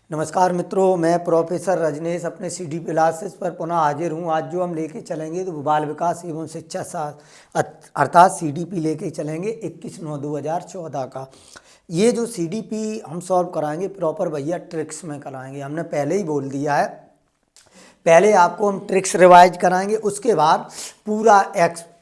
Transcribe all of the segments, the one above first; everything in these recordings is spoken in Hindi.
नमस्कार मित्रों, मैं प्रोफेसर रजनीश अपने सीडी क्लासेस पर पुनः हाजिर हूँ। आज जो हम लेके चलेंगे तो बाल विकास एवं शिक्षा अर्थात सीडीपी लेके चलेंगे 21/9/2014 का। ये जो सीडीपी हम सॉल्व कराएंगे प्रॉपर भैया ट्रिक्स में कराएंगे। हमने पहले ही बोल दिया है, पहले आपको हम ट्रिक्स रिवाइज कराएंगे, उसके बाद पूरा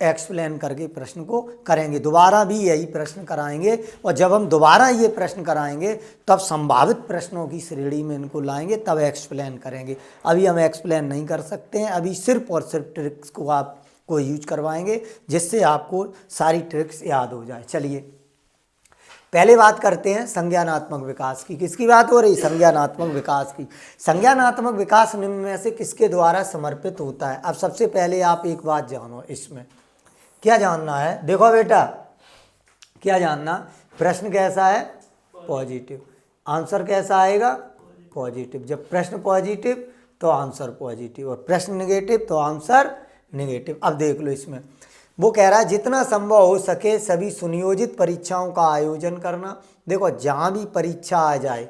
एक्सप्लेन करके प्रश्न को करेंगे। दोबारा भी यही प्रश्न कराएंगे और जब हम दोबारा ये प्रश्न कराएंगे तब संभावित प्रश्नों की श्रेणी में इनको लाएंगे, तब एक्सप्लेन करेंगे। अभी हम एक्सप्लेन नहीं कर सकते हैं, अभी सिर्फ और सिर्फ ट्रिक्स को आपको यूज करवाएंगे जिससे आपको सारी ट्रिक्स याद हो जाए। चलिए पहले बात करते हैं संज्ञानात्मक विकास की। किसकी बात हो रही? संज्ञानात्मक विकास की। संज्ञानात्मक विकास निम्न में से किसके द्वारा समर्पित होता है? अब सबसे पहले आप एक बात जानो, इसमें क्या जानना है? देखो बेटा, क्या जानना? प्रश्न कैसा है? पॉजिटिव। आंसर कैसा आएगा? पॉजिटिव। जब प्रश्न पॉजिटिव तो आंसर पॉजिटिव, और प्रश्न नेगेटिव तो आंसर नेगेटिव। अब देख लो, इसमें वो कह रहा है जितना संभव हो सके सभी सुनियोजित परीक्षाओं का आयोजन करना। देखो, जहाँ भी परीक्षा आ जाए,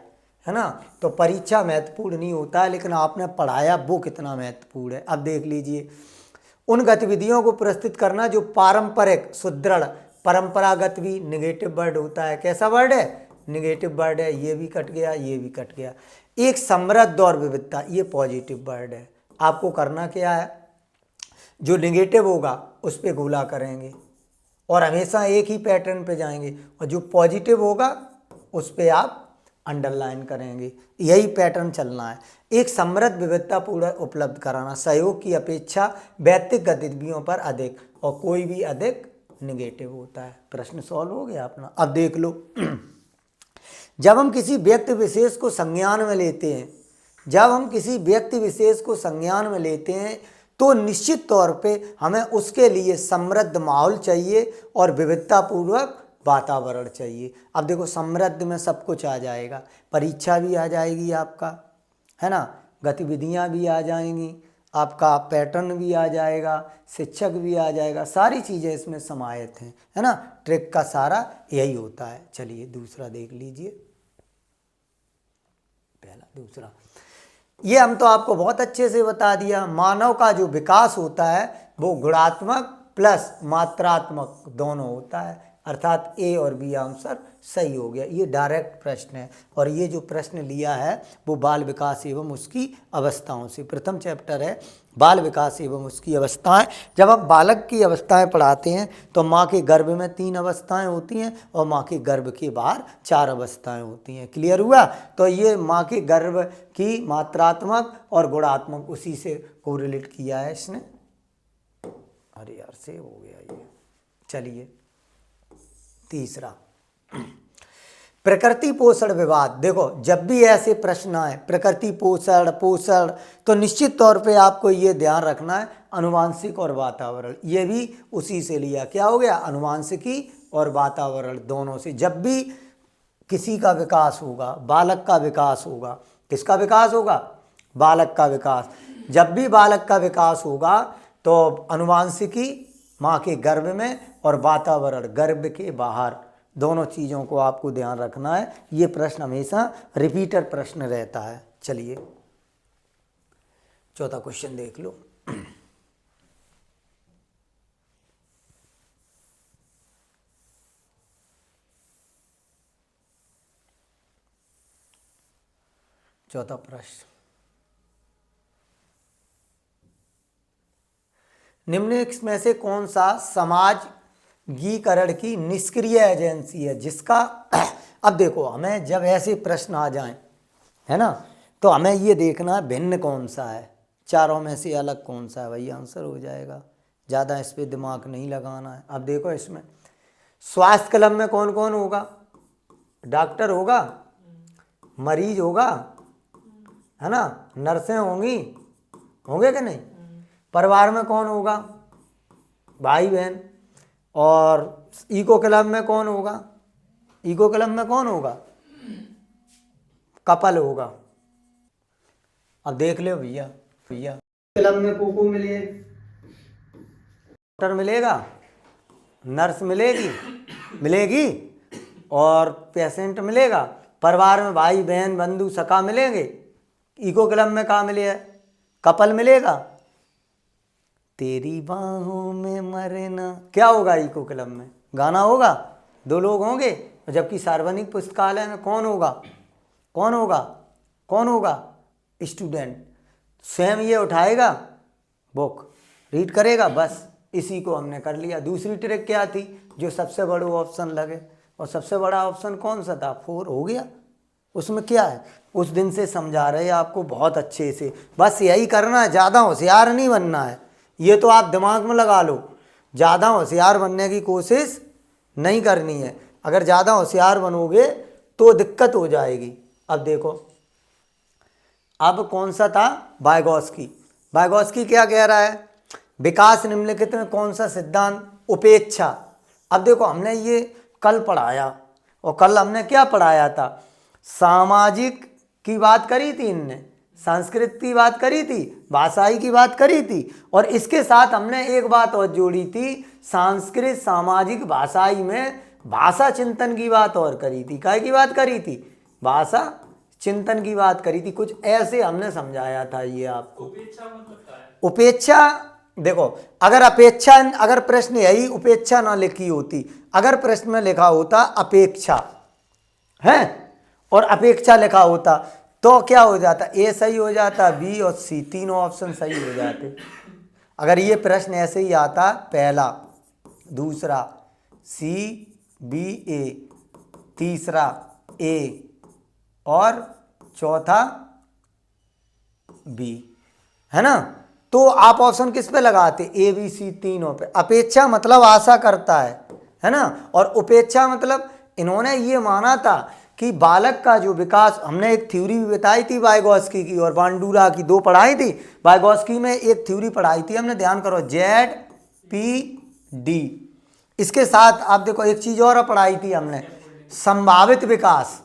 है ना, तो परीक्षा महत्वपूर्ण नहीं होता है, लेकिन आपने पढ़ाया वो कितना महत्वपूर्ण है। अब देख लीजिए, उन गतिविधियों को प्रस्तुत करना जो पारंपरिक सुदृढ़, परंपरागत भी नेगेटिव वर्ड होता है। कैसा वर्ड है? नेगेटिव वर्ड है। ये भी कट गया, ये भी कट गया। एक समृद्ध और विविधता, ये पॉजिटिव वर्ड है। आपको करना क्या है? जो नेगेटिव होगा उस पर गोला करेंगे और हमेशा एक ही पैटर्न पे जाएंगे, और जो पॉजिटिव होगा उस पर आप अंडरलाइन करेंगे। यही पैटर्न चलना है। एक समृद्ध विविधता पूरा उपलब्ध कराना, सहयोग की अपेक्षा व्यक्तिगत गतिविधियों पर अधिक, और कोई भी अधिक नेगेटिव होता है। प्रश्न सॉल्व हो गया अपना। अब देख लो, जब हम किसी व्यक्ति विशेष को संज्ञान में लेते हैं, जब हम किसी व्यक्ति विशेष को संज्ञान में लेते हैं तो निश्चित तौर पे हमें उसके लिए समृद्ध माहौल चाहिए और विविधतापूर्वक वातावरण चाहिए। अब देखो, समृद्ध में सब कुछ आ जाएगा, परीक्षा भी आ जाएगी आपका, है ना, गतिविधियां भी आ जाएंगी, आपका पैटर्न भी आ जाएगा, शिक्षक भी आ जाएगा, सारी चीज़ें इसमें समाहित हैं, है ना। ट्रिक का सारा यही होता है। चलिए दूसरा देख लीजिए। पहला, दूसरा, ये हम तो आपको बहुत अच्छे से बता दिया। मानव का जो विकास होता है वो गुणात्मक प्लस मात्रात्मक दोनों होता है, अर्थात ए और बी आंसर सही हो गया। ये डायरेक्ट प्रश्न है, और ये जो प्रश्न लिया है वो बाल विकास एवं उसकी अवस्थाओं से। प्रथम चैप्टर है बाल विकास एवं उसकी अवस्थाएं। जब हम बालक की अवस्थाएं पढ़ाते हैं तो माँ के गर्भ में 3 अवस्थाएं होती हैं और माँ के गर्भ के बाहर 4 अवस्थाएं होती हैं। क्लियर हुआ? तो ये माँ के गर्भ की मात्रात्मक और गुणात्मक उसी से कोरिलेट किया है इसने। अरे यार, सेव हो गया ये। चलिए तीसरा, प्रकृति पोषण विवाद। देखो, जब भी ऐसे प्रश्न आए प्रकृति पोषण पोषण, तो निश्चित तौर पे आपको ये ध्यान रखना है अनुवांशिक और वातावरण। ये भी उसी से लिया। क्या हो गया? अनुवांशिकी और वातावरण दोनों से। जब भी किसी का विकास होगा, बालक का विकास होगा, किसका विकास होगा? बालक का विकास। जब भी बालक का विकास होगा तो अनुवांशिकी माँ के गर्भ में और वातावरण गर्भ के बाहर, दोनों चीज़ों को आपको ध्यान रखना है। ये प्रश्न हमेशा रिपीटर प्रश्न रहता है। चलिए चौथा क्वेश्चन देख लो। चौथा प्रश्न, निम्न में से कौन सा समाजगीकरण की निष्क्रिय एजेंसी है जिसका अब देखो, हमें जब ऐसे प्रश्न आ जाएं, है ना, तो हमें ये देखना है भिन्न कौन सा है, चारों में से अलग कौन सा है, वही आंसर हो जाएगा। ज़्यादा इस पर दिमाग नहीं लगाना है। अब देखो, इसमें स्वास्थ्य क्लब में कौन कौन होगा? डॉक्टर होगा, मरीज होगा, है ना, नर्सें होंगी, होंगे कि नहीं? परिवार में कौन होगा? भाई बहन। और इको क्लब में कौन होगा? इको क्लब में कौन होगा? कपल होगा। अब देख लो भैया, क्लब में कोको मिले, डॉक्टर मिलेगा, नर्स मिलेगी, और पेशेंट मिलेगा, परिवार में भाई बहन बंधु सखा मिलेंगे? इको क्लब में कहाँ मिले है? कपल मिलेगा? तेरी बाहों में मरना क्या होगा? इको क्लब में गाना होगा, 2 लोग होंगे। जबकि सार्वजनिक पुस्तकालय में कौन होगा? कौन होगा? कौन होगा? स्टूडेंट स्वयं ये उठाएगा, बुक रीड करेगा, बस इसी को हमने कर लिया। दूसरी ट्रिक क्या थी? जो सबसे बड़ा ऑप्शन लगे, और सबसे बड़ा ऑप्शन कौन सा था? 4 हो गया। उसमें क्या है? उस दिन से समझा रहे हैं आपको बहुत अच्छे से, बस यही करना है, ज़्यादा होशियार नहीं बनना है। ये तो आप दिमाग में लगा लो, ज़्यादा होशियार बनने की कोशिश नहीं करनी है। अगर ज़्यादा होशियार बनोगे तो दिक्कत हो जाएगी। अब देखो, अब कौन सा था? वाइगोत्स्की। वाइगोत्स्की क्या कह रहा है? विकास निम्नलिखित में कौन सा सिद्धांत? उपेक्षा। अब देखो, हमने ये कल पढ़ाया, और कल हमने क्या पढ़ाया था? सामाजिक की बात करी थी, इनने संस्कृत की बात करी थी, भाषाई की बात करी थी, और इसके साथ हमने एक बात और जोड़ी थी, संस्कृत सामाजिक भाषाई में भाषा चिंतन की बात और करी थी। काय की बात करी थी? भाषा चिंतन की बात करी थी। कुछ ऐसे हमने समझाया था ये आपको। उपेक्षा देखो, अगर अपेक्षा, अगर प्रश्न यही उपेक्षा ना लिखी होती, अगर प्रश्न में लिखा होता अपेक्षा है और अपेक्षा लिखा होता, तो क्या हो जाता? ए सही हो जाता, बी और सी, तीनों ऑप्शन सही हो जाते। अगर ये प्रश्न ऐसे ही आता, पहला, दूसरा सी बी ए, तीसरा ए और चौथा बी, है ना, तो आप ऑप्शन किस पे लगाते? ए बी सी तीनों पे। अपेक्षा मतलब आशा करता है ना, और उपेक्षा मतलब इन्होंने ये माना था कि बालक का जो विकास, हमने एक थ्योरी भी बताई थी वाइगोत्स्की की और बांडुरा की, 2 पढ़ाई थी। वाइगोत्स्की में एक थ्योरी पढ़ाई थी हमने, ध्यान करो, ZPD। इसके साथ आप देखो एक चीज और पढ़ाई थी हमने, संभावित विकास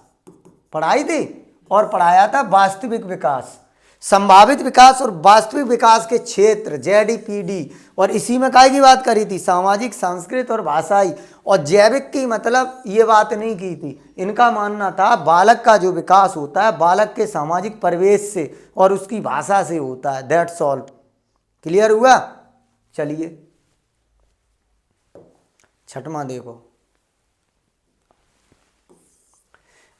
पढ़ाई थी, और पढ़ाया था वास्तविक विकास। संभावित विकास और वास्तविक विकास के क्षेत्र ZPD, और इसी में काय की बात करी थी? सामाजिक, सांस्कृतिक और भाषाई। और जैविक की मतलब ये बात नहीं की थी। इनका मानना था बालक का जो विकास होता है बालक के सामाजिक परिवेश से और उसकी भाषा से होता है। That's all. क्लियर हुआ? चलिए छठवां देखो,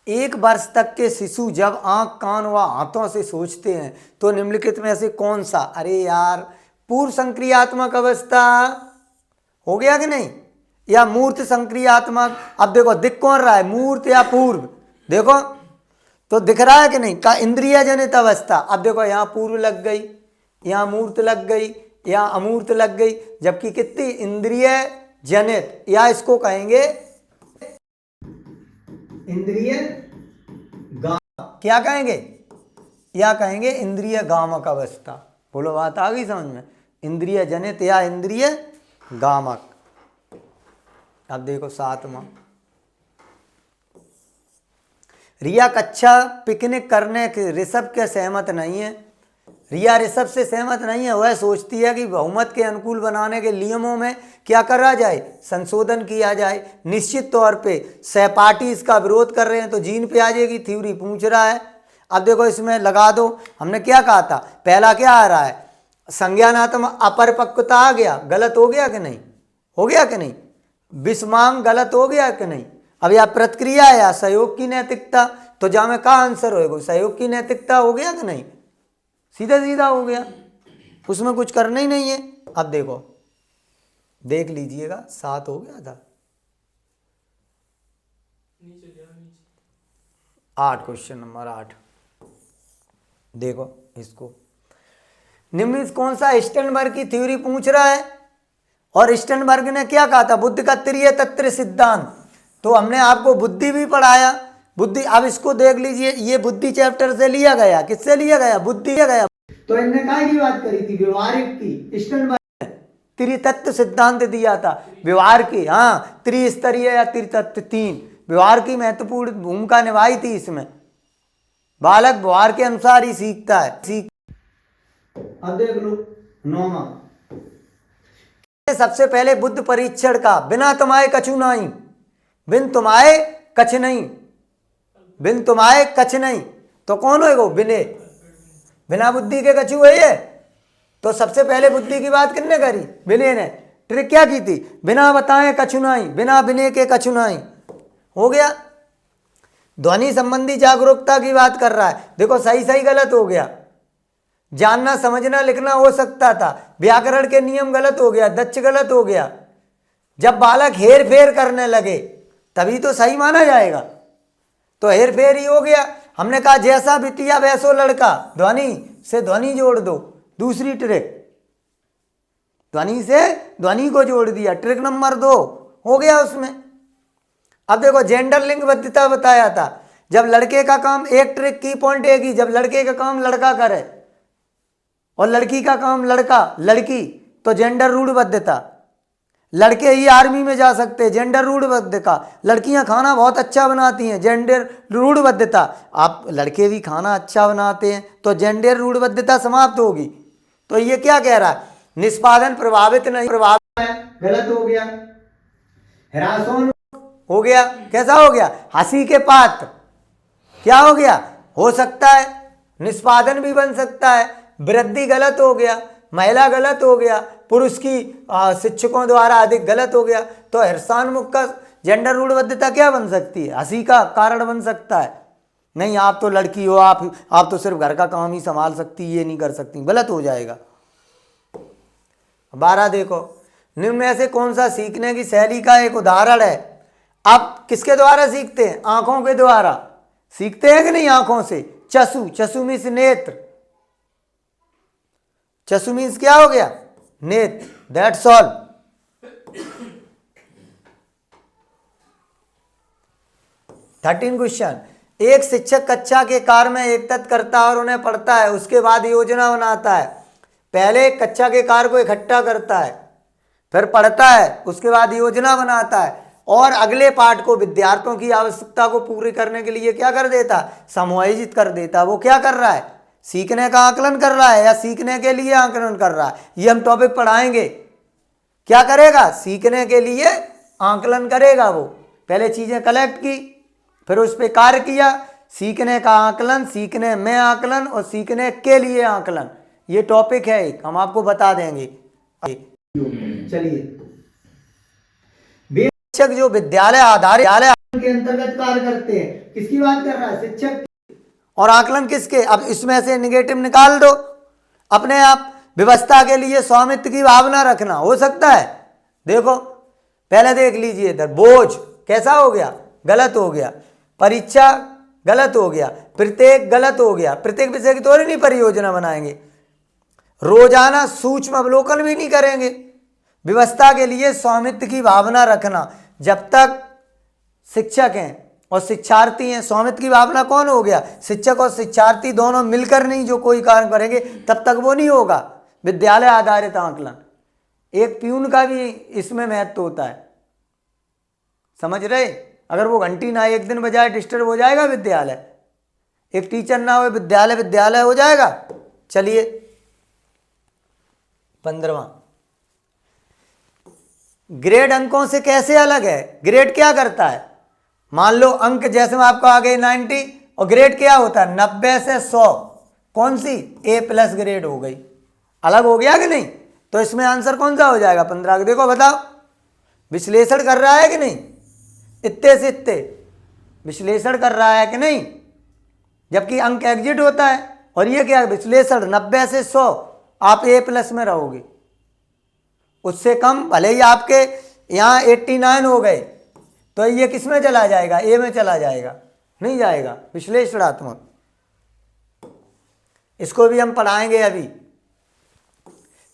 1 वर्ष तक के शिशु जब आंख, कान व हाथों से सोचते हैं तो निम्नलिखित में से कौन सा? अरे यार, पूर्व संक्रियात्मक अवस्था हो गया कि नहीं, या मूर्त संक्रियात्मक? अब देखो दिख कौन रहा है, मूर्त या पूर्व? देखो तो दिख रहा है कि नहीं? का इंद्रिय जनित अवस्था। अब देखो यहाँ पूर्व लग गई, यहाँ मूर्त लग गई, यहाँ अमूर्त लग गई, जबकि कितनी? इंद्रिय जनित, या इसको कहेंगे इंद्रिय क्या कहेंगे? या कहेंगे इंद्रिय गामक अवस्था। बोलो, बात आ गई समझ में? इंद्रिय जनित या इंद्रिय गामक। अब देखो 7वां, रिया कक्षा पिकनिक करने के ऋषभ के सहमत नहीं है। रिया ऋषभ से सहमत नहीं है। वह सोचती है कि बहुमत के अनुकूल बनाने के नियमों में क्या करा जाए? संशोधन किया जाए। निश्चित तौर पे सहपाठी इसका विरोध कर रहे हैं, तो जीन पे आ जाएगी। थ्योरी पूछ रहा है। अब देखो इसमें लगा दो, हमने क्या कहा था? पहला क्या आ रहा है? संज्ञानात्मक अपरिपक्वता आ गया, गलत हो गया कि नहीं? हो गया कि नहीं? विषमांग गलत हो गया कि नहीं? अब यह प्रतिक्रिया या सहयोग की नैतिकता, तो जहां में का आंसर होएगा? सहयोग की नैतिकता हो गया कि नहीं? सीधा सीधा हो गया, उसमें कुछ करना ही नहीं है। अब देखो, देख लीजिएगा, 7 हो गया था, 8, क्वेश्चन नंबर 8 देखो इसको। निम्न कौन सा? स्टर्नबर्ग की थ्योरी पूछ रहा है, और स्टर्नबर्ग ने क्या कहा था? बुद्धि का त्रिय तत्व सिद्धांत। तो हमने आपको बुद्धि भी पढ़ाया, बुद्धि। अब इसको देख लीजिए, ये बुद्धि चैप्टर से लिया गया। किससे लिया गया? बुद्धि लिया गया। तो इनने काय की बात करी थी? व्यवहारिक की। स्टर्नबर्ग ने त्रितत्व सिद्धांत दिया था व्यवहार की। हाँ, त्रिस्तरीय या त्रितत्व 3 व्यवहार की महत्वपूर्ण भूमिका निभाई थी इसमें। बालक व्यवहार के अनुसार ही सीखता है। अब देख लो 9वां, सबसे पहले बुद्ध परीक्षण का, बिना तुम्हारे कछु नहीं, बिन तुम्हारे कछ नहीं। बिन तुम्हारे कछ नहीं, तो कौन होएगा? बिने। बिना बुद्धि के कछु है ये? तो सबसे पहले बुद्धि की बात किसने करी? बिने ने। ट्रिक क्या की थी? बिना बताए कछु नहीं, बिना बिने के कछु नहीं। हो गया। ध्वनि संबंधी जागरूकता की बात कर रहा है। देखो सही सही गलत हो गया। जानना समझना लिखना हो सकता था, व्याकरण के नियम गलत हो गया, दक्ष गलत हो गया। जब बालक हेर फेर करने लगे तभी तो सही माना जाएगा। तो हेर फेर ही हो गया। हमने कहा जैसा बिटिया वैसो लड़का, ध्वनि से ध्वनि जोड़ दो। दूसरी ट्रिक, ध्वनि से ध्वनि को जोड़ दिया। ट्रिक नंबर 2 हो गया उसमें। अब देखो जेंडर लिंग बद्धता बताया था। जब लड़के का काम, एक ट्रिक की पॉइंट एक ही, जब लड़के का काम लड़का करे और लड़की का काम लड़का लड़की, तो जेंडर रूढ़बद्धता। लड़के ही आर्मी में जा सकते हैं, जेंडर रूढ़बद्धता। लड़कियां खाना बहुत अच्छा बनाती हैं, जेंडर रूढ़बद्धता। आप लड़के भी खाना अच्छा बनाते हैं तो जेंडर रूढ़बद्धता समाप्त होगी। तो ये क्या कह रहा है? निष्पादन प्रभावित नहीं, प्रभावित है, गलत हो गया। ह्रासोन हो गया। कैसा हो गया? हंसी के पात्र। क्या हो गया? हो सकता है निष्पादन भी बन सकता है। वृद्धि गलत हो गया, महिला गलत हो गया, पुरुष की शिक्षकों द्वारा अधिक गलत हो गया। तो हर्षान्मुख का जेंडर रूढ़बद्धता क्या बन सकती है? हंसी का कारण बन सकता है। नहीं आप तो लड़की हो, आप तो सिर्फ घर का काम ही संभाल सकती, ये नहीं कर सकती, गलत हो जाएगा। 12 देखो, निम्न में से कौन सा सीखने की शैली का एक उदाहरण है? आप किसके द्वारा सीखते हैं? आंखों के द्वारा सीखते हैं कि नहीं? आंखों से। चसु, चसु मीन्स नेत्र। चसु मीन्स क्या हो गया? नेत्र। That's all. थर्टीन क्वेश्चन, एक शिक्षक कक्षा के कार्य में एकत्रित करता है और उन्हें पढ़ता है, उसके बाद योजना बनाता है। पहले कक्षा के कार्य को इकट्ठा करता है, फिर पढ़ता है, उसके बाद योजना बनाता है और अगले पाठ को विद्यार्थियों की आवश्यकता को पूरी करने के लिए क्या कर देता? समायोजित कर देता। वो क्या कर रहा है? सीखने का आकलन कर रहा है या सीखने के लिए आकलन कर रहा है? ये हम टॉपिक पढ़ाएंगे। क्या करेगा? सीखने के लिए आकलन करेगा। वो पहले चीजें कलेक्ट की, फिर उस पर कार्य किया। सीखने का आकलन, सीखने में आकलन और सीखने के लिए आकलन, ये टॉपिक है एक, हम आपको बता देंगे। चलिए, शिक्षक जो विद्यालय आधारित के अंतर्गत कार्य करते हैं, किसकी बात कर रहा है? शिक्षक। और आकलन किसके? अब इसमें से निगेटिव निकाल दो। अपने आप व्यवस्था के लिए स्वामित्व की भावना रखना हो सकता है। देखो पहले देख लीजिए इधर, बोझ कैसा हो गया? गलत हो गया। परीक्षा गलत हो गया। प्रत्येक गलत हो गया। प्रत्येक विषय की तो नहीं परियोजना बनाएंगे। रोजाना सूक्ष्म अवलोकन भी नहीं करेंगे। व्यवस्था के लिए स्वामित्व की भावना रखना। जब तक शिक्षक हैं और शिक्षार्थी हैं, स्वामित्व की भावना कौन हो गया? शिक्षक और शिक्षार्थी दोनों मिलकर नहीं जो कोई कार्य करेंगे तब तक वो नहीं होगा विद्यालय आधारित आकलन। एक प्यून का भी इसमें महत्व होता है, समझ रहे? अगर वो घंटी ना एक दिन बजाए डिस्टर्ब हो जाएगा विद्यालय। एक टीचर ना हो विद्यालय, विद्यालय हो जाएगा। चलिए 15वां, ग्रेड अंकों से कैसे अलग है? ग्रेड क्या करता है? मान लो अंक जैसे मैं आपको आ गई 90 और ग्रेड क्या होता है? 90 से 100। कौन सी? A+ ग्रेड हो गई। अलग हो गया कि नहीं? तो इसमें आंसर कौन सा हो जाएगा? 15। देखो बताओ, विश्लेषण कर रहा है कि नहीं? इतने से इतने विश्लेषण कर रहा है कि नहीं? जबकि अंक एग्जिट होता है और ये क्या? विश्लेषण। 90 से 100 आप A+ में रहोगे। उससे कम भले ही आपके यहाँ 89 हो गए तो ये किस में चला जाएगा? A में चला जाएगा, नहीं जाएगा। विश्लेषणात्मक, इसको भी हम पढ़ाएंगे अभी।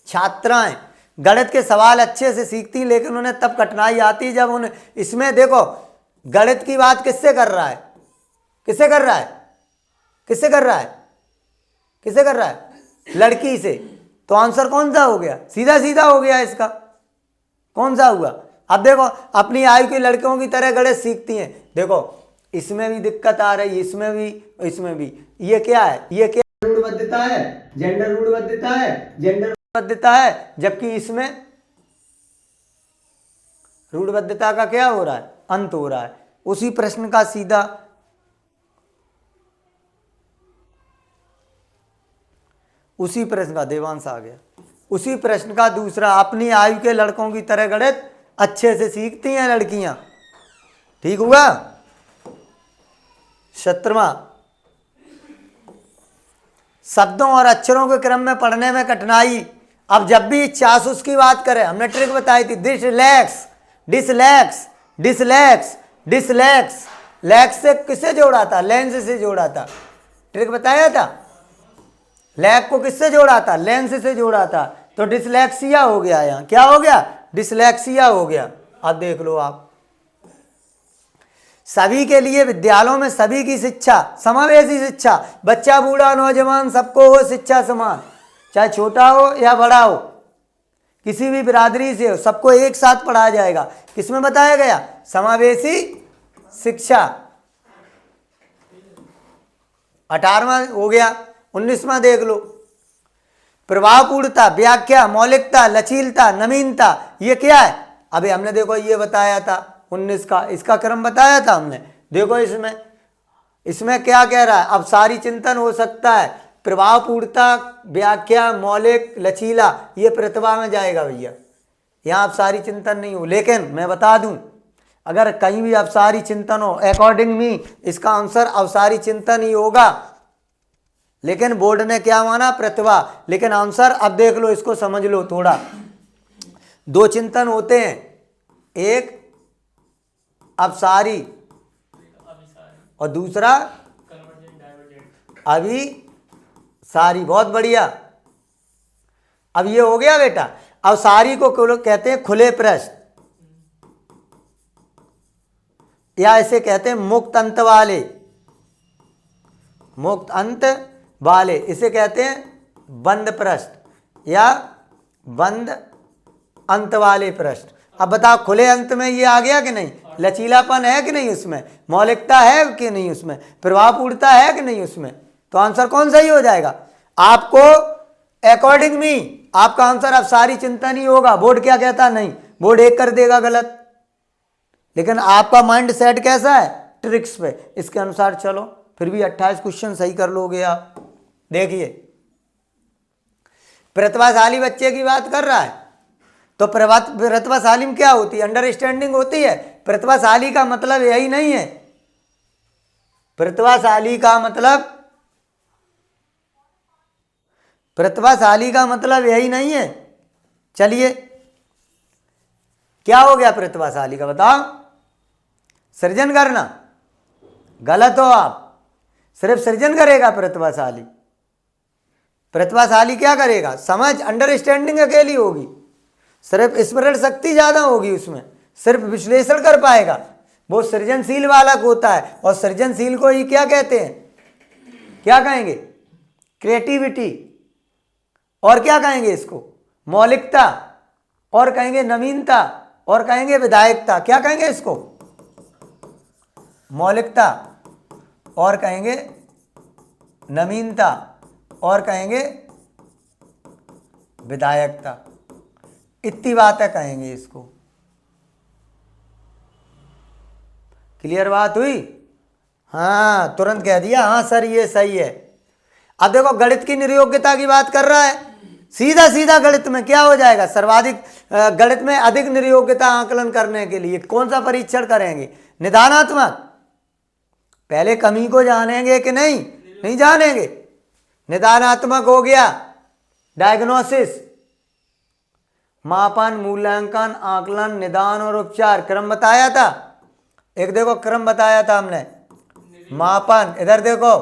छात्राएं गणित के सवाल अच्छे से सीखती, लेकिन उन्हें तब कठिनाई आती जब उन्हें, इसमें देखो गणित की बात किससे कर रहा है? किससे कर रहा है? किससे कर रहा है? किससे कर रहा है? लड़की से। तो आंसर कौन सा हो गया? सीधा सीधा हो गया इसका। कौन सा हुआ? अब देखो अपनी आयु की लड़कियों की तरह गणित सीखती हैं। देखो इसमें भी दिक्कत आ रही, इसमें भी, इसमें भी। ये क्या है? ये क्या रूढ़बद्धता है? जेंडर रूढ़बद्धता है, जेंडर रूढ़बद्धता है। जबकि इसमें रूढ़बद्धता का क्या हो रहा है? अंत हो रहा है। उसी प्रश्न का सीधा उसी प्रश्न का देवांश आ गया। उसी प्रश्न का दूसरा, अपनी आयु के लड़कों की तरह गणित अच्छे से सीखती हैं लड़कियां। ठीक हुआ। 17वां, शब्दों और अक्षरों के क्रम में पढ़ने में कठिनाई। अब जब भी चासूस की बात करें, हमने ट्रिक बताई थी, डिसलेक्स डिसलेक्स डिसलेक्स डिसलेक्स, लैक्स से किससे जोड़ा था? लेंस से जोड़ा था। ट्रिक बताया था। लैक को किससे जोड़ा था? लेंस से जोड़ा था। तो डिसलेक्सिया हो गया। यहाँ क्या हो गया? डिसलेक्सिया हो गया। अब देख लो आप, सभी के लिए विद्यालयों में सभी की शिक्षा, समावेशी शिक्षा, बच्चा बूढ़ा नौजवान सबको हो शिक्षा समान, चाहे छोटा हो या बड़ा हो, किसी भी बिरादरी से हो, सबको एक साथ पढ़ाया जाएगा। किसमें बताया गया? समावेशी शिक्षा। 18वां हो गया। 19वां देख लो, प्रभावपूर्णता, व्याख्या, मौलिकता, लचीलता, नवीनता, ये क्या है? अभी हमने देखो ये बताया था 19 का, इसका क्रम बताया था हमने। देखो इसमें क्या कह रहा है? अब सारी चिंतन हो सकता है, प्रभावपूर्णता, व्याख्या, मौलिक, लचीला, ये प्रतिभा में जाएगा भैया। यहाँ अब सारी चिंतन नहीं हो, लेकिन मैं बता दूं, अगर कहीं भी अवसारी चिंतन हो, अकॉर्डिंग मी इसका आंसर अवसारी चिंतन ही होगा। लेकिन बोर्ड ने क्या माना? प्रतिभा। लेकिन आंसर अब देख लो, इसको समझ लो थोड़ा। दो चिंतन होते हैं, एक अवसारी और दूसरा अभिसारी। बहुत बढ़िया। अब ये हो गया बेटा। अवसारी को कहते हैं खुले प्रश्न, या इसे कहते हैं मुक्त अंत वाले, मुक्त अंत वाले, इसे कहते हैं बंद प्रश्न या बंद अंत वाले प्रश्न। अब बताओ, खुले अंत में ये आ गया कि नहीं? लचीलापन है कि नहीं उसमें? मौलिकता है कि नहीं उसमें? प्रभावपूर्णता है कि नहीं उसमें? तो आंसर कौन सही हो जाएगा? आपको अकॉर्डिंग मी आपका आंसर अब सारी चिंता नहीं होगा। बोर्ड क्या कहता? नहीं, बोर्ड एक कर देगा गलत। लेकिन आपका माइंड सेट कैसा है? ट्रिक्स पे, इसके अनुसार चलो, फिर भी 28 क्वेश्चन सही कर लोगे आप। देखिए, प्रतिभाशाली बच्चे की बात कर रहा है, तो प्रतिभाशाली में क्या होती है? अंडरस्टैंडिंग होती है। प्रतिभाशाली का मतलब यही नहीं है। प्रतिभाशाली का मतलब यही नहीं है। चलिए, क्या हो गया प्रतिभाशाली का? बताओ। सृजन करना। गलत हो आप। सिर्फ सृजन करेगा प्रतिभाशाली। प्रतिभाशाली क्या करेगा? समझ, अंडरस्टैंडिंग अकेली होगी, सिर्फ स्मरण शक्ति ज्यादा होगी उसमें, सिर्फ विश्लेषण कर पाएगा। वो सृजनशील बालक होता है, और सृजनशील को ही क्या कहते हैं? क्या कहेंगे? क्रिएटिविटी। और क्या कहेंगे इसको? मौलिकता। और कहेंगे नवीनता। और कहेंगे विधायकता। क्या कहेंगे इसको? मौलिकता। और कहेंगे नवीनता। और कहेंगे विधायकता। इतनी बातें कहेंगे इसको। क्लियर बात हुई? हाँ, तुरंत कह दिया हाँ सर ये सही है। अब देखो, गणित की निर्योग्यता की बात कर रहा है। सीधा सीधा गणित में क्या हो जाएगा? सर्वाधिक गणित में अधिक निर्योग्यता आकलन करने के लिए कौन सा परीक्षण करेंगे? निदानात्मक। पहले कमी को जानेंगे कि नहीं? नहीं जानेंगे। निदानात्मक हो गया, डायग्नोसिस, मापन, मूल्यांकन, आकलन, निदान और उपचार। क्रम बताया था। एक देखो क्रम बताया था हमने, मापन, इधर देखो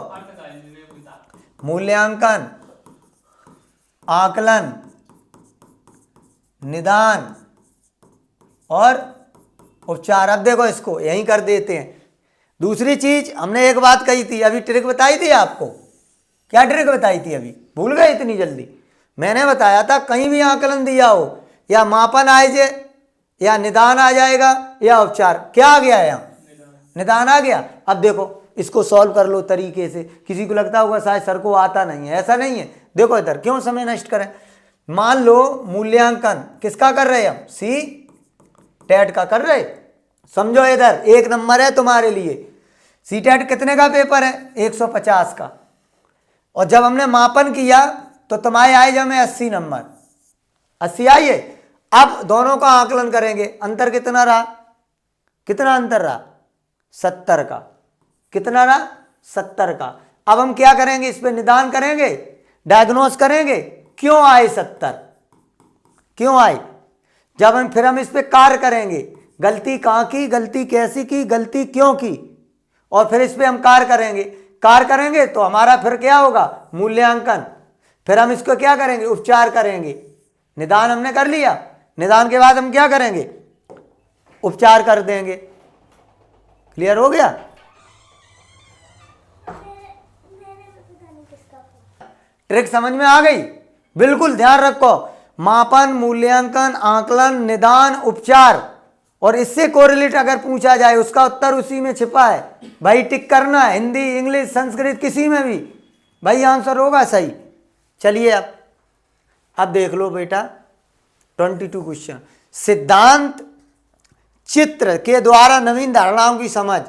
मूल्यांकन, आकलन, निदान और उपचार। अब देखो इसको यहीं कर देते हैं। दूसरी चीज हमने एक बात कही थी, अभी ट्रिक बताई थी आपको। क्या ट्रिक बताई थी? अभी भूल गए इतनी जल्दी? मैंने बताया था कहीं भी आकलन दिया हो, या मापन आ जाए, या निदान आ जाएगा, या उपचार। क्या आ गया है यहाँ? निदान आ गया। अब देखो इसको सॉल्व कर लो तरीके से। किसी को लगता होगा शायद सर को आता नहीं है, ऐसा नहीं है। देखो इधर क्यों समय नष्ट करें। मान लो मूल्यांकन किसका कर रहे हैं हम? सी टेट का कर रहे। समझो इधर 1 नंबर है तुम्हारे लिए। सी टेट कितने का पेपर है? 150 का। और जब हमने मापन किया तो तुम्हारे आए जब में 80 नंबर, 80 आइए। अब दोनों का आकलन करेंगे, अंतर कितना रहा, कितना अंतर रहा, 70 का, कितना रहा, 70 का। अब हम क्या करेंगे, इस पे निदान करेंगे, डायग्नोस करेंगे, क्यों आए 70, क्यों आए। जब हम इस पे कार्य करेंगे, गलती कहाँ की, गलती कैसी की, गलती क्यों की, और फिर इस पे हम कार्य करेंगे तो हमारा फिर क्या होगा, मूल्यांकन। फिर हम इसको क्या करेंगे, उपचार करेंगे। निदान हमने कर लिया, निदान के बाद हम क्या करेंगे, उपचार कर देंगे। क्लियर हो गया। ट्रिक समझ में आ गई। बिल्कुल ध्यान रखो, मापन, मूल्यांकन, आकलन, निदान, उपचार, और इससे कोरिलेट अगर पूछा जाए उसका उत्तर उसी में छिपा है भाई। टिक करना है, हिंदी, इंग्लिश, संस्कृत, किसी में भी भाई आंसर होगा सही। चलिए अब देख लो बेटा 22 क्वेश्चन। सिद्धांत चित्र के द्वारा नवीन धारणाओं की समझ।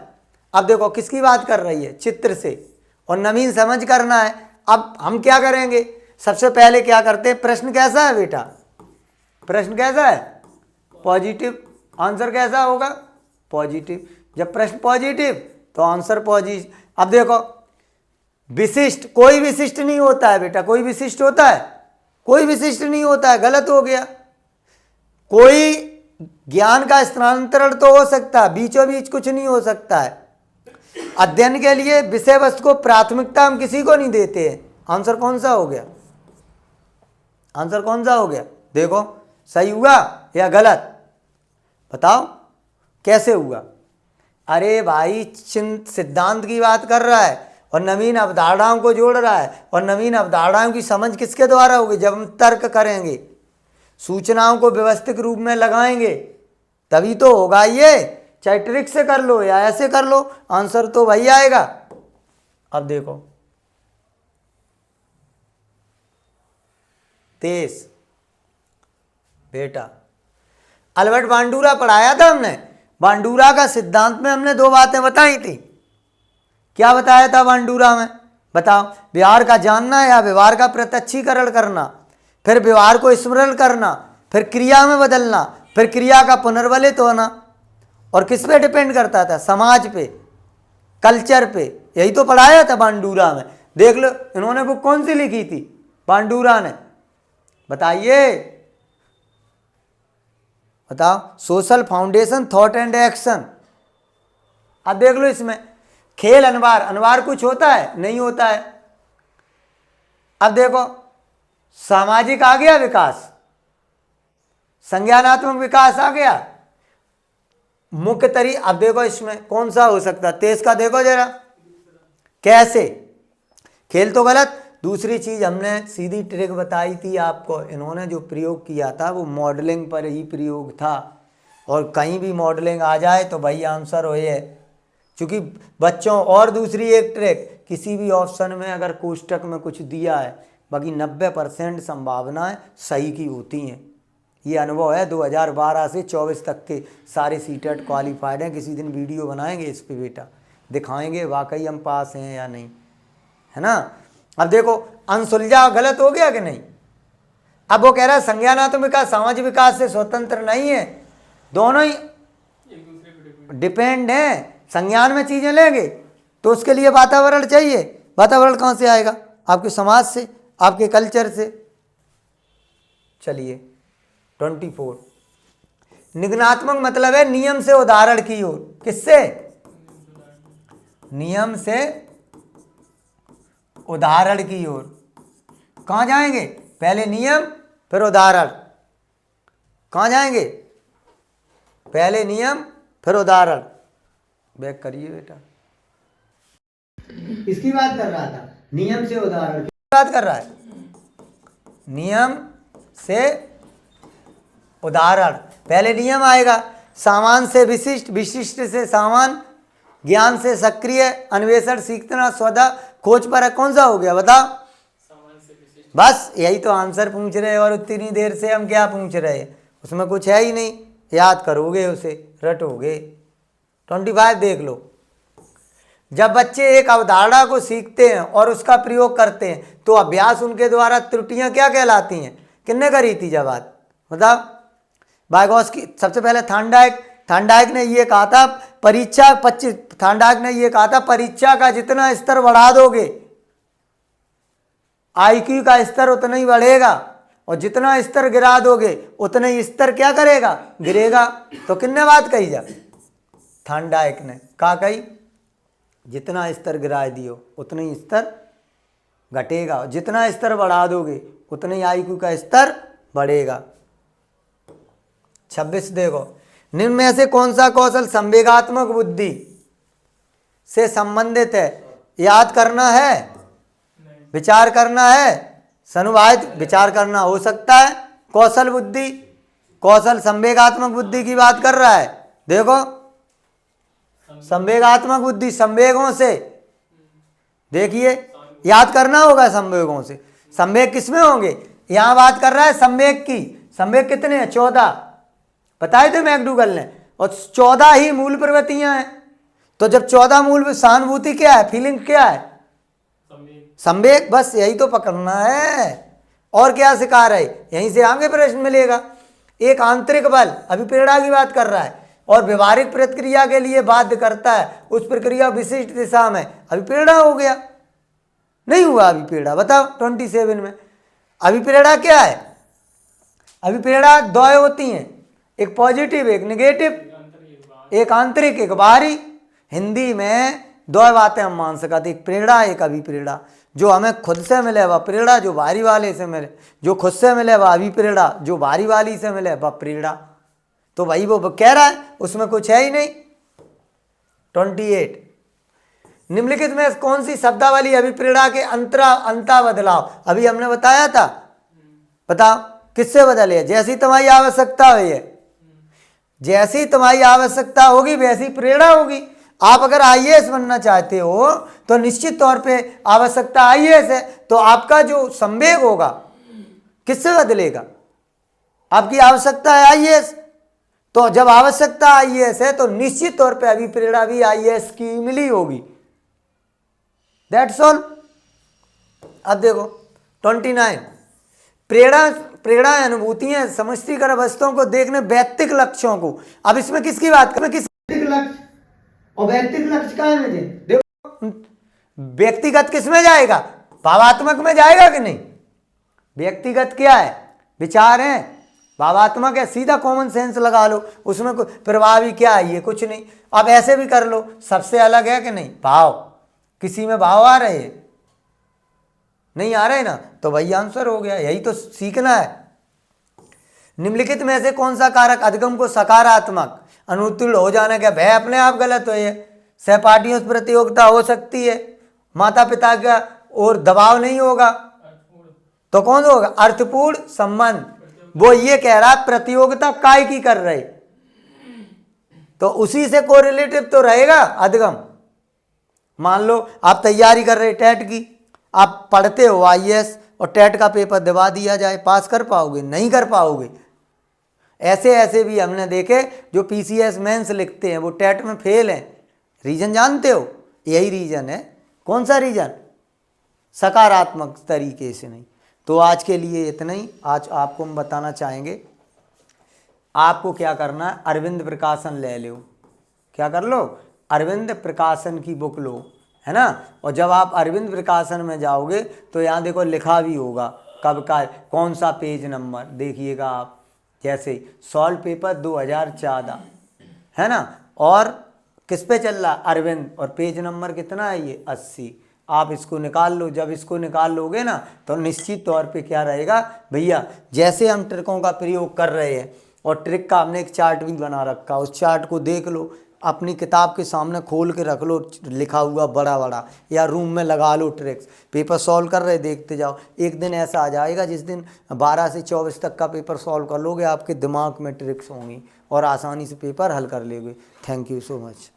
अब देखो किसकी बात कर रही है, चित्र से, और नवीन समझ करना है। अब हम क्या करेंगे, सबसे पहले क्या करते हैं, प्रश्न कैसा है बेटा, प्रश्न कैसा है, पॉजिटिव, आंसर कैसा होगा, पॉजिटिव। जब प्रश्न पॉजिटिव तो आंसर पॉजिटिव। अब देखो विशिष्ट, कोई विशिष्ट नहीं होता है बेटा, कोई विशिष्ट होता है, कोई विशिष्ट नहीं होता है, गलत हो गया। कोई ज्ञान का स्थानांतरण तो हो सकता है, बीचों बीच कुछ नहीं हो सकता है। अध्ययन के लिए विषय वस्तु को प्राथमिकता हम किसी को नहीं देते हैं। आंसर कौन सा हो गया, आंसर कौन सा हो गया, देखो सही हुआ या गलत, बताओ कैसे हुआ। अरे भाई सिद्धांत की बात कर रहा है और नवीन अवधारणाओं को जोड़ रहा है, और नवीन अवधारणाओं की समझ किसके द्वारा होगी, जब हम तर्क करेंगे, सूचनाओं को व्यवस्थित रूप में लगाएंगे, तभी तो होगा ये। चाहे ट्रिक से कर लो या ऐसे कर लो, आंसर तो वही आएगा। अब देखो 23 बेटा, अल्बर्ट बांडूरा पढ़ाया था हमने। बांडूरा का सिद्धांत में हमने 2 बातें बताई थी। क्या बताया था बांडूरा में, बताओ, व्यवहार का जानना या व्यवहार का प्रत्यक्षीकरण करना, फिर व्यवहार को स्मरण करना, फिर क्रिया में बदलना, फिर क्रिया का पुनर्वलित होना। और किस पे डिपेंड करता था, समाज पे, कल्चर पे। यही तो पढ़ाया था बांडूरा में। देख लो इन्होंने बुक कौन सी लिखी थी, बांडूरा ने, बताइए, बताओ, social foundation thought and action. अब देख लो इसमें खेल, अनवार, अनवार कुछ होता है, नहीं होता है। अब देखो सामाजिक आ गया विकास, संज्ञानात्मक विकास आ गया, मुख्य तरी। अब देखो इसमें कौन सा हो सकता है, तेज का देखो जरा कैसे, खेल तो गलत। दूसरी चीज हमने सीधी ट्रिक बताई थी आपको, इन्होंने जो प्रयोग किया था वो मॉडलिंग पर ही प्रयोग था, और कहीं भी मॉडलिंग आ जाए तो भाई आंसर हो है। क्योंकि बच्चों, और दूसरी एक ट्रिक, किसी भी ऑप्शन में अगर कोष्टक में कुछ दिया है, बाकी 90% संभावनाएं सही की होती हैं। ये अनुभव है 2012 से 24 तक के सारे सीटेट क्वालिफाइड हैं। किसी दिन वीडियो बनाएंगे इस पे बेटा, दिखाएंगे वाकई हम पास हैं या नहीं, है ना। अब देखो अनसुलझा गलत हो गया कि नहीं। अब वो कह रहा है संज्ञानात्मक विकास सामाजिक विकास से स्वतंत्र नहीं है, दोनों ही डिपेंड हैं। संज्ञान में चीजें लेंगे तो उसके लिए वातावरण चाहिए। वातावरण कहाँ से आएगा, आपके समाज से, आपके कल्चर से। चलिए 24, निगनात्मक मतलब है नियम से उदाहरण की ओर। किससे, नियम से उदाहरण की ओर। कहां जाएंगे, पहले नियम फिर उदाहरण। कहां जाएंगे, पहले नियम फिर उदाहरण। बैक करिए बेटा, इसकी बात कर रहा था, नियम से उदाहरण की बात कर रहा है, नियम से उदाहरण। पहले नियम आएगा, सामान से विशिष्ट, विशिष्ट से सामान, ज्ञान से सक्रिय, अन्वेषण, सीखना, सौदा, खोज पर। कौन सा हो गया बताओ, बस यही तो आंसर पूछ रहे हैं, और उतनी देर से हम क्या पूछ रहे हैं, उसमें कुछ है ही नहीं, याद करोगे उसे, रटोगे। 25 देख लो, जब बच्चे एक अवधारणा को सीखते हैं और उसका प्रयोग करते हैं तो अभ्यास उनके द्वारा त्रुटियां क्या कहलाती हैं? किसने करी थी जब बात बताओ? वाइगोत्स्की। सबसे पहले थार्नडाइक ने ये कहा था थार्नडाइक ने ये कहा था परीक्षा का जितना स्तर बढ़ा दोगे आईक्यू का स्तर उतना ही बढ़ेगा, और जितना स्तर गिरा दोगे उतना ही स्तर क्या करेगा? गिरेगा। तो किसने बात कही? जब थार्नडाइक ने कहा कही जितना स्तर गिरा दियो उतना ही स्तर घटेगा, जितना स्तर बढ़ा दोगे उतना ही आईक्यू का स्तर बढ़ेगा। 26 देखो, निम्न में से कौन सा कौशल संवेगात्मक बुद्धि से संबंधित है? याद करना है, विचार करना है, सनुवादित विचार करना हो सकता है। कौशल बुद्धि, कौशल संवेगात्मक बुद्धि की बात कर रहा है। देखो संवेगात्मक बुद्धि संवेगों से, देखिए याद करना होगा संवेगों से। संवेग किसमें होंगे? यहां बात कर रहा है संवेग की। संवेग कितने हैं? 14 बताए थे मैकडूगल ने, और 14 ही मूल प्रवृत्तियां हैं। तो जब 14 मूल, सहानुभूति क्या है? फीलिंग क्या है? संवेग। बस यही तो पकड़ना है, और क्या सिखा रहे? यहीं से आगे प्रश्न मिलेगा। एक आंतरिक बल, अभिप्रेरणा की बात कर रहा है, और व्यवहारिक प्रक्रिया के लिए बाध्य करता है, उस प्रक्रिया विशिष्ट दिशा में अभिप्रेरणा हो गया। नहीं हुआ अभिप्रेरणा? बताओ 27 में अभिप्रेरणा क्या है? अभिप्रेरणा दो होती हैं, एक पॉजिटिव एक नेगेटिव, एक आंतरिक एक बाहरी। हिंदी में दो बातें हम मान सकते, एक प्रेरणा एक अभिप्रेरणा। जो हमें खुद से मिले वह प्रेरणा, जो बाहरी वाले से मिले। जो खुद से मिले वह अभिप्रेरणा, जो बाहरी वाली से मिले वह प्रेरणा। तो भाई वो कह रहा है उसमें कुछ है ही नहीं। 28, निम्नलिखित में कौन सी शब्दावली अभिप्रेरणा के अंता बदलाव? अभी हमने बताया था, बताओ किससे बदले? जैसी तुम्हारी आवश्यकता हुई है, जैसी तुम्हारी आवश्यकता होगी वैसी प्रेरणा होगी। आप अगर आईएएस बनना चाहते हो तो निश्चित तौर पे आवश्यकता आईएएस है, तो आपका जो संवेग होगा किससे बदलेगा? आपकी आवश्यकता है आईएएस, तो जब आवश्यकता आईएएस है तो निश्चित तौर पे अभिप्रेरणा भी आईएएस की मिली होगी। That's all. अब देखो 29, प्रेरणा अनुभूतियां समष्टिकर वस्तुओं को देखने व्यक्तिगत लक्ष्यों को। अब इसमें किसकी बात करें? व्यक्तिगत लक्ष्य, और व्यक्तिगत लक्ष्य का है? देखो व्यक्तिगत किस में जाएगा? भावात्मक में जाएगा कि नहीं? व्यक्तिगत क्या है? विचार है। भावात्मक है, सीधा कॉमन सेंस लगा लो, उसमें प्रभावी क्या है? ये कुछ नहीं। अब ऐसे भी कर लो, सबसे अलग है कि नहीं? भाव। किसी में भाव आ रहे हैं? नहीं आ रहे ना, तो वही आंसर हो गया। यही तो सीखना है। निम्नलिखित में से कौन सा कारक अधिगम को सकारात्मक अनुकूल हो जाने का भय अपने आप गलत हो? है सहपाठियों से प्रतियोगिता हो सकती है, माता पिता का और दबाव नहीं होगा, तो कौन होगा? अर्थपूर्ण संबंध। वो ये कह रहा है प्रतियोगिता काय की कर रहे, तो उसी से कोरिलेटिव तो रहेगा अधिगम। मान लो आप तैयारी कर रहे टेट की, आप पढ़ते हो आईएएस, और टेट का पेपर दिवा दिया जाए, पास कर पाओगे? नहीं कर पाओगे। ऐसे ऐसे भी हमने देखे जो पीसीएस मेंस लिखते हैं वो टेट में फेल हैं। रीजन जानते हो? यही रीजन है। कौन सा रीजन? सकारात्मक तरीके से नहीं। तो आज के लिए इतना ही। आज आपको हम बताना चाहेंगे आपको क्या करना है, अरविंद प्रकाशन ले लो। क्या कर लो? अरविंद प्रकाशन की बुक लो, है ना। और जब आप अरविंद प्रकाशन में जाओगे तो यहाँ देखो लिखा भी होगा कब का, कौन सा पेज नंबर, देखिएगा आप। जैसे सॉल्व पेपर 2014 है ना, और किस पे चल रहा? अरविंद, और पेज नंबर कितना है? ये 80। आप इसको निकाल लो। जब इसको निकाल लोगे ना तो निश्चित तौर पे क्या रहेगा भैया, जैसे हम ट्रिकों का प्रयोग कर रहे हैं, और ट्रिक का हमने एक चार्ट भी बना रखा, उस चार्ट को देख लो, अपनी किताब के सामने खोल के रख लो, लिखा हुआ बड़ा बड़ा, या रूम में लगा लो ट्रिक्स। पेपर सॉल्व कर रहे देखते जाओ। एक दिन ऐसा आ जाएगा जिस दिन 12 से 24 तक का पेपर सॉल्व कर लोगे, आपके दिमाग में ट्रिक्स होंगी और आसानी से पेपर हल कर लोगे। Thank you so much.